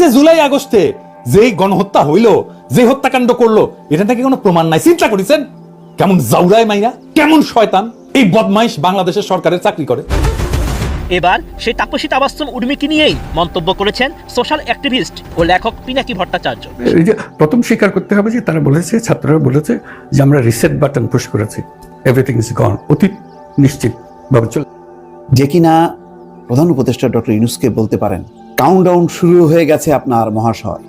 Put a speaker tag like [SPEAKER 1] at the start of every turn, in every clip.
[SPEAKER 1] যে জুলাই আগস্টে যেই গণহত্যা হইল, যে হত্যাকাণ্ড করলো, এটা নাকি কোনো প্রমাণ নাই। চিন্তা করেছেন কেমন জাউরায় মাইয়া, কেমন শয়তান এই বদমাইশ বাংলাদেশের সরকারের চাকরি করে।
[SPEAKER 2] এবার সেই তাপসী তাবাসসুম উর্মিকে নিয়েই মন্তব্য করেছেন সোশ্যাল অ্যাক্টিভিস্ট ও লেখক পিনাকি ভট্টাচার্য।
[SPEAKER 3] এই যে প্রথম স্বীকার করতে হবে যে তারা বলেছে, ছাত্ররা বলেছে যে আমরা রিসেট বাটন পুশ করেছি, এভরিথিং ইজ গন, অতীত নিশ্চিত ভাবে চলে।
[SPEAKER 4] যে কিনা প্রধান উপদেষ্টা ডক্টর ইউনূসকে বলতে পারেন কাউন্টডাউন শুরু হয়ে গেছে আপনার মহাশয়,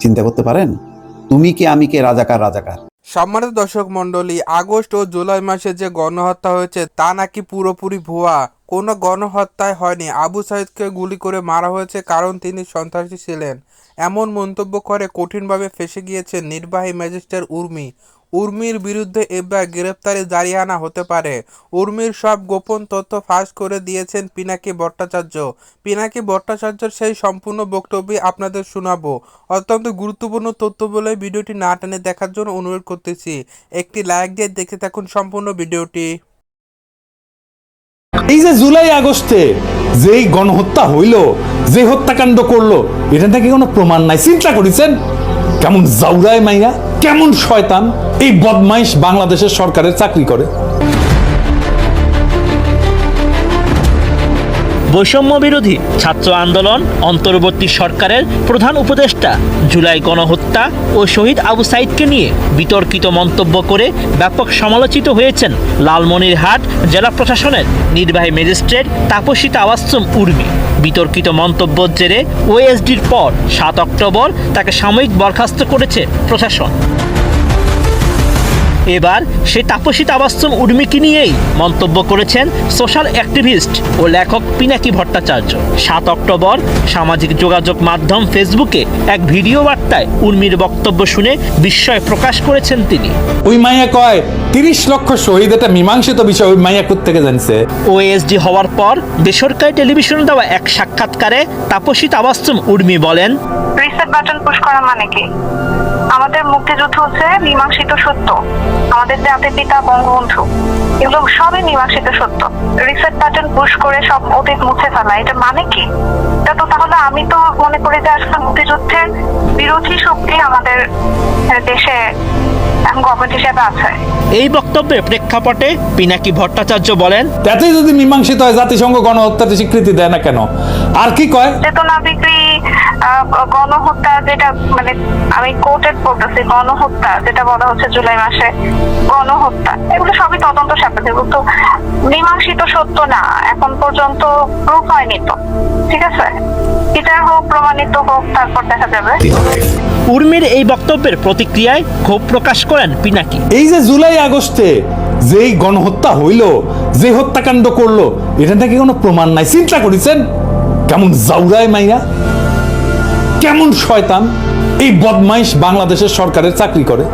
[SPEAKER 4] চিন্তা করতে পারেন তুমি কে আমি কে, রাজাকার রাজাকার।
[SPEAKER 5] সম্মানিত দর্শক মন্ডলী, আগস্ট ও জুলাই মাসে যে গণহত্যা হয়েছে তা নাকি পুরোপুরি ভুয়া। কোনো গণহত্যায় হয়নি, আবু সাইদকে গুলি করে মারা হয়েছে কারণ তিনি সন্ত্রাসী ছিলেন। এমন মন্তব্য করে কঠিনভাবে ফেঁসে গিয়েছে নির্বাহী ম্যাজিস্ট্রেট উর্মি। উর্মির বিরুদ্ধে এবার গ্রেপ্তারি জারিয়ানা হতে পারে। উর্মির সব গোপন তথ্য ফাঁস করে দিয়েছেন পিনাকি ভট্টাচার্য। পিনাকি ভট্টাচার্যের সেই সম্পূর্ণ বক্তব্য আপনাদের শোনাবো। অত্যন্ত গুরুত্বপূর্ণ তথ্য বলে ভিডিওটি না টেনে দেখার জন্য অনুরোধ করতেছি। একটি লাইক দিয়ে দেখে থাকুন সম্পূর্ণ ভিডিওটি।
[SPEAKER 1] এই যে জুলাই আগস্টে যেই গণহত্যা হইল, যে হত্যাকাণ্ড করলো, এটা নাকি কোনো প্রমাণ নাই। চিন্তা করেছেন কেমন জাউরায় মাইয়া, কেমন শয়তান এই বদমাইশ বাংলাদেশের সরকারের চাকরি করে।
[SPEAKER 2] বৈষম্য বিরোধী ছাত্র আন্দোলন অন্তর্বর্তী সরকারের প্রধান উপদেষ্টা জুলাই গণহত্যা ও শহীদ আবু সাইদকে নিয়ে বিতর্কিত মন্তব্য করে ব্যাপক সমালোচিত হয়েছেন লালমনিরহাট জেলা প্রশাসনের নির্বাহী ম্যাজিস্ট্রেট তাপসী তাবাসসুম উর্মি। বিতর্কিত মন্তব্যের জেরে ওএসডির পর 7 অক্টোবর তাকে সাময়িক বরখাস্ত করেছে প্রশাসন। এবার সেই তাপসী তাবাসসুম উর্মিকে নিয়েই মন্তব্য করেছেন সোশ্যাল অ্যাক্টিভিস্ট ও লেখক পিনাকি ভট্টাচার্য। 7 অক্টোবর সামাজিক যোগাযোগ মাধ্যম ফেসবুকে এক ভিডিও বার্তায় উর্মির বক্তব্য শুনে বিস্ময় প্রকাশ করেছেন তিনি।
[SPEAKER 1] ওই মাইয়া কয় 30 লক্ষ শহীদ, এটা মীমাংসিত বিষয়। ওই মাইয়া কোত্থেকে জানছে?
[SPEAKER 2] ওএসডি হওয়ার পর বেসরকারি টেলিভিশনে দেওয়া এক সাক্ষাৎকারে তাপসী তাবাসসুম উর্মি বলেন,
[SPEAKER 6] রিসেট বাটন পুশ করা মানে কি? আমাদের মুক্তিযুদ্ধ হচ্ছে মীমাংসিত সত্য, আমাদের জাতির পিতা বঙ্গবন্ধু, এগুলো সবই মীমাংসিত সত্য। রিসেট বাটন পুশ করে সব অতীত মুছে ফেলা, এটা মানে কি? এটা তো তাহলে আমি তো মনে করি যে আসলে মুক্তিযুদ্ধের বিরোধী শক্তি আমাদের দেশে গভর্নমেন্ট হিসেবে আছে।
[SPEAKER 2] এই বক্তব্যের প্রেক্ষাপটে পিনাকি ভট্টাচার্য বলেন,
[SPEAKER 1] তাতে যদি মীমাংসিত হয় জাতিসংঘ গণহত্যাতে স্বীকৃতি দেয় না কেন? আর কি কয়?
[SPEAKER 6] চেতনা বিক্রি গণহত্যা, যেটা মানে আমি কোর্টেড বলতেছি, গণহত্যা যেটা বলা হচ্ছে জুলাই মাসে গণহত্যা, এগুলো সবই তদন্ত সাপেক্ষে, কিন্তু মীমাংসিত সত্য না, এখন পর্যন্ত প্রুফ হয়নি তো। ঠিক আছে, এটা হোক, প্রমাণিত হোক, তারপর দেখা যাবে।
[SPEAKER 2] উর্মির এই বক্তব্যের প্রতিক্রিয়ায় ক্ষোভ প্রকাশ করেন পিনাকি।
[SPEAKER 1] এই যে জুলাই আগস্টে যেই গণহত্যা হইল, যে হত্যাকাণ্ড করলো, এটা নাকি কোনো প্রমাণ নাই। চিন্তা করেছেন কেমন জাউরায় মাইয়া, কেমন শয়তান এই বদমাইশ বাংলাদেশের সরকারের চাকরি করে।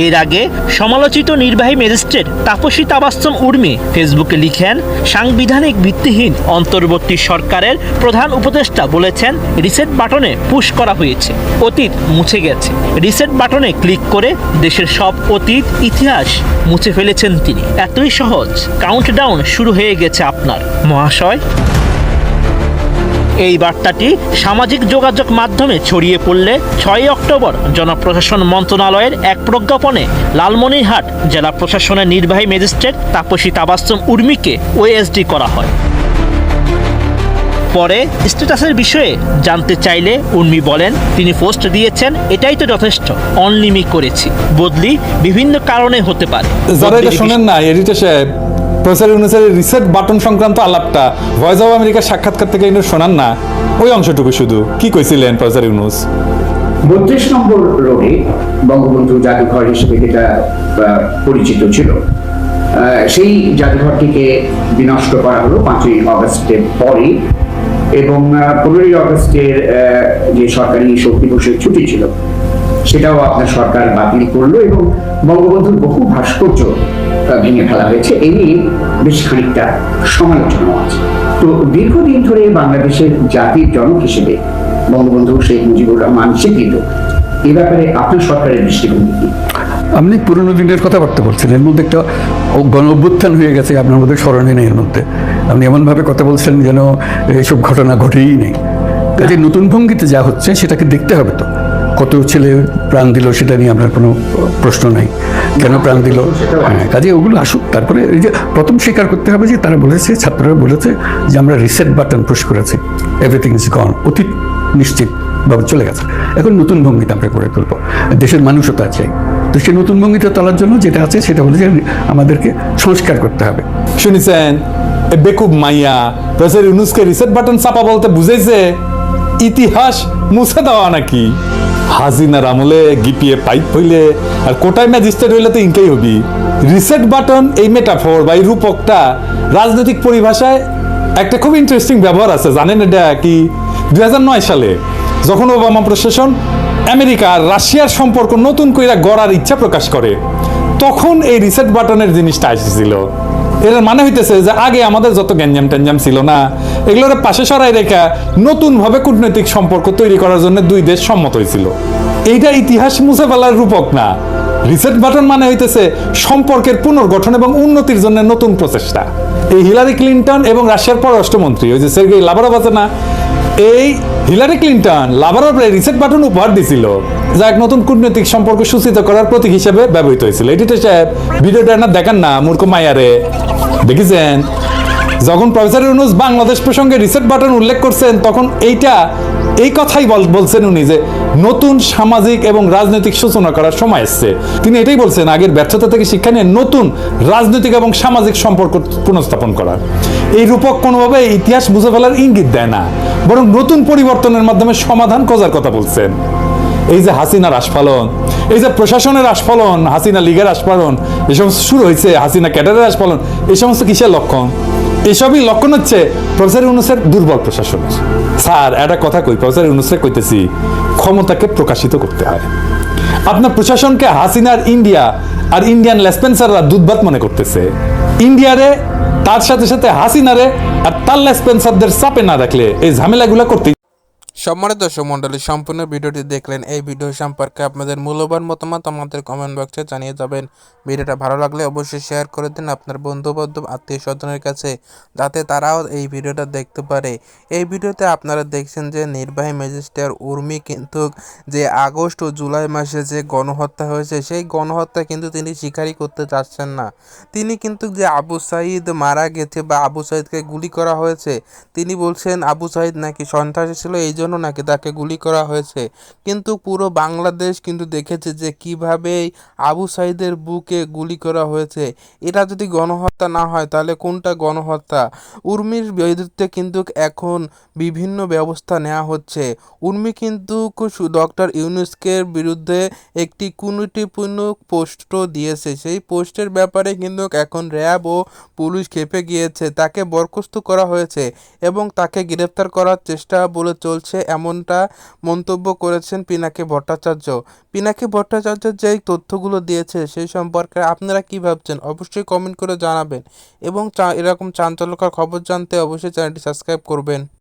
[SPEAKER 2] এর আগে সমালোচিত নির্বাহী ম্যাজিস্ট্রেট তাপসী তাবাসসুম উর্মি ফেসবুকে লিখেন, সাংবিধানিক ভিত্তিহীন অন্তর্বর্তী সরকারের প্রধান উপদেষ্টা বলেছেন রিসেট বাটনে পুশ করা হয়েছে, অতীত মুছে গেছে। রিসেট বাটনে ক্লিক করে দেশের সব অতীত ইতিহাস মুছে ফেলেছেন তিনি। এতই সহজ, কাউন্টডাউন শুরু হয়ে গেছে আপনার মহাশয়। এই বার্তাটি সামাজিক যোগাযোগ মাধ্যমে ছড়িয়ে পড়লে 6 অক্টোবর জনপ্রশাসন মন্ত্রণালয়ের এক প্রজ্ঞাপনে লালমনিরহাট জেলা প্রশাসনের নির্বাহী ম্যাজিস্ট্রেট তাপসী তাবাসসুম উর্মিকে ওএসডি করা হয়। পরে স্ট্যাটাসের বিষয়ে জানতে চাইলে উর্মি বলেন, তিনি পোস্ট দিয়েছেন, এটাই তো যথেষ্ট, অনলিমি করেছি, বদলি বিভিন্ন কারণে হতে পারে।
[SPEAKER 1] যারা এটা শোনেন না, এডিটর সাহেব, প্রফেসর ইউনূসের রিসেট বাটন সংক্রান্ত আলাপটা ভয়েস অব আমেরিকার সাক্ষাৎকার থেকে শোনান না, ওই অংশটুকু শুধু কি কইছিলেন প্রফেসর ইউনূস?
[SPEAKER 7] 32 নম্বর রোডে বঙ্গবন্ধু জাদুঘর হিসেবে যেটা পরিচিত ছিল, সেই জাদুঘরটিকে বিনষ্ট করা হলো 5ই অগস্টের পরে, এবং 15ই অগস্টের যে সরকারি শক্তি দিবসের ছুটি ছিল সেটাও আপনার সরকার বাতিল করলো, এবং বঙ্গবন্ধুর বহু ভাস্কর্য ভেঙে ফেলা হয়েছে। এই নিয়ে বেশ খানিকটা সমালোচনা আছে। তো দীর্ঘদিন ধরে বাংলাদেশের জাতির জনক হিসেবে বঙ্গবন্ধু শেখ মুজিবুর রহমান স্বীকৃত, এ ব্যাপারে আপনার সরকারের দৃষ্টিভঙ্গি কি?
[SPEAKER 3] আপনি পুরনো দিনের কথাবার্তা বলছেন, এর মধ্যে একটা গণ অভ্যুত্থান হয়ে গেছে, আপনার মধ্যে স্মরণে নেই। এর মধ্যে আপনি এমনভাবে কথা বলছেন যেন এইসব ঘটনা ঘটেই নেই। কাজে নতুন ভঙ্গিতে যা হচ্ছে সেটাকে দেখতে হবে তো, কত ছেলে প্রাণ দিল সেটা নিয়ে আপনার কোনো প্রশ্ন নাই, কেন প্রাণ দিল, হ্যাঁ, কাজে ওগুলো আসুক। তারপরে এই যে প্রথম স্বীকার করতে হবে যে তারা বলেছে, ছাত্ররা বলেছে যে আমরা রিসেট বাটন পুশ করেছি, এভরিথিং ইজ গন, অতীত নিশ্চিতভাবে চলে গেছে, এখন নতুন ভঙ্গিতে আমরা করে তুলব, দেশের মানুষও তা চাই। তো সেই নতুন ভঙ্গিতে তোলার জন্য যেটা আছে সেটা হলো যে আমাদেরকে সংস্কার করতে হবে।
[SPEAKER 1] শুনেছেন এ বেকুব মাইয়া প্রফেসর ইউনুসকে রিসেট বাটন চাপা বলতে বুঝাইছে ইতিহাস মুছে দেওয়া নাকি। হাসিনার আমলে গিপিয়ে পাইপ হইলে আর কোটায় ম্যাজিস্ট্রেট হইলে তো ইনকাই হবি। রিসেট বাটন এই মেটাফোর বা এই রূপকটা রাজনৈতিক পরিভাষায় একটা খুব ইন্টারেস্টিং ব্যবহার আছে, জানেন এটা কি? 2009 সালে যখন ওবামা প্রশাসন আমেরিকা আর রাশিয়ার সম্পর্ক নতুন করে গড়ার ইচ্ছা প্রকাশ করে, তখন এই রিসেট বাটনের জিনিসটা এসেছিল। এর মানে হইতেছে যে আগে আমাদের যত গ্যাঞ্জাম ট্যাঞ্জাম ছিল না, এগুলোর পাশে সরাই রেখা নতুনভাবে কূটনৈতিক সম্পর্ক তৈরি করার জন্য দুই দেশ সম্মত হয়েছিল। এইটা ইতিহাস মুছে ফেলার রূপক না। রিসেট বাটন মানে হইতেছে সম্পর্কের পুনর্গঠন এবং উন্নতির জন্য নতুন প্রচেষ্টা। এই হিলারি ক্লিনটন এবং রাশিয়ার পররাষ্ট্রমন্ত্রী ওই যে সের্গেই লাভারভ আছে না, এই হিলারি ক্লিনটন লাভারভরে রিসেট বাটন উপহার দিছিল, যা এক নতুন কূটনৈতিক সম্পর্ক সূচিত করার প্রতীক হিসেবে ব্যবহৃত হয়েছিল। এটি তো সাহেব ভিডিওটা না দেখান না, মূর্খ মায়ারে দেখেছেন? যখন প্রফেসর ইউনুস বাংলাদেশ প্রসঙ্গে রিসেট বাটন উল্লেখ করছেন, তখন এই কথাই বলছেন উনি যে নতুন সামাজিক এবং রাজনৈতিক সূচনা করার সময় এসছে। তিনি এটাই বলছেন আগের ব্যর্থতা থেকে শিক্ষা নিয়ে নতুন রাজনৈতিক এবং সামাজিক সম্পর্ক পুনঃস্থাপন করার। এই রূপক কোনোভাবে ইতিহাস বুঝে ফেলার ইঙ্গিত দেয় না, বরং নতুন পরিবর্তনের মাধ্যমে সমাধান খোঁজার কথা বলছেন। এই যে হাসিনার আস্ফালন, এই যে প্রশাসনের আস্ফালন, হাসিনা লীগের আস্ফালন, এই সমস্ত শুরু হয়েছে, হাসিনা ক্যাডারের আস্ফালন, এই সমস্ত কিসের লক্ষণ? এসবই লক্ষণ হচ্ছে প্রফেসর ইউনুসের দুর্বল প্রশাসনের। স্যার একটা কথা কই, প্রফেসর ইউনুসের কইতেছি, ক্ষমতাকে প্রকাশিত করতে হয়। আপনার প্রশাসনকে হাসিনার ইন্ডিয়া আর ইন্ডিয়ান লেসপেন্সাররা দুধভাত মনে করতেছে। ইন্ডিয়ারে তার সাথে সাথে হাসিনারে আর তার লেসপেন্সারদের চাপে না রাখলে এই ঝামেলাগুলো করতে।
[SPEAKER 5] সম্মানিত দর্শক মণ্ডলী, সম্পূর্ণ ভিডিওটি দেখলেন। এই ভিডিও সম্পর্কে আপনাদের মূল্যবান মতামত আমাদের কমেন্ট বক্সে জানিয়ে যাবেন। ভিডিওটা ভালো লাগলে অবশ্যই শেয়ার করে দিন আপনার বন্ধু বান্ধব আত্মীয় স্বজনের কাছে, যাতে তারাও এই ভিডিওটা দেখতে পারে। এই ভিডিওতে আপনারা দেখছেন যে নির্বাহী ম্যাজিস্ট্রেট উর্মি কিন্তু যে আগস্ট ও জুলাই মাসে যে গণহত্যা হয়েছে, সেই গণহত্যা কিন্তু তিনি স্বীকারই করতে চাচ্ছেন না। তিনি কিন্তু যে আবু সাঈদ মারা গেছে বা আবু সাঈদকে গুলি করা হয়েছে, তিনি বলছেন আবু সাঈদ নাকি সন্ত্রাসী ছিল, এই জন্য নাকি তাকে গুলি করা হয়েছে। কিন্তু পুরো বাংলাদেশ কিন্তু দেখেছে যে কিভাবে আবু সাঈদের বুকে গুলি করা হয়েছে। এটা যদি গণহত্যা না হয় তাহলে কোনটা গণহত্যা? উর্মির বিরুদ্ধে কিন্তু এখন বিভিন্ন ব্যবস্থা নেওয়া হচ্ছে। উর্মি কিন্তু ডক্টর ইউনুসকে বিরুদ্ধে একটি কুরুচিপূর্ণ পোস্টও দিয়েছে। সেই পোস্টের ব্যাপারে কিন্তু এখন র্যাব ও পুলিশ খেপে গিয়েছে, তাকে বরখাস্ত করা হয়েছে এবং তাকে গ্রেফতার করার চেষ্টা বলে চলছে, এমনটা মন্তব্য করেছেন পিনাকি ভট্টাচার্য। পিনাকি ভট্টাচার্য যেই তথ্যগুলো দিয়েছে সেই সম্পর্কে আপনারা কি ভাবছেন অবশ্যই কমেন্ট করে জানাবেন এবং এরকম চাঞ্চল্যকর খবর জানতে অবশ্যই চ্যানেলটি সাবস্ক্রাইব করবেন।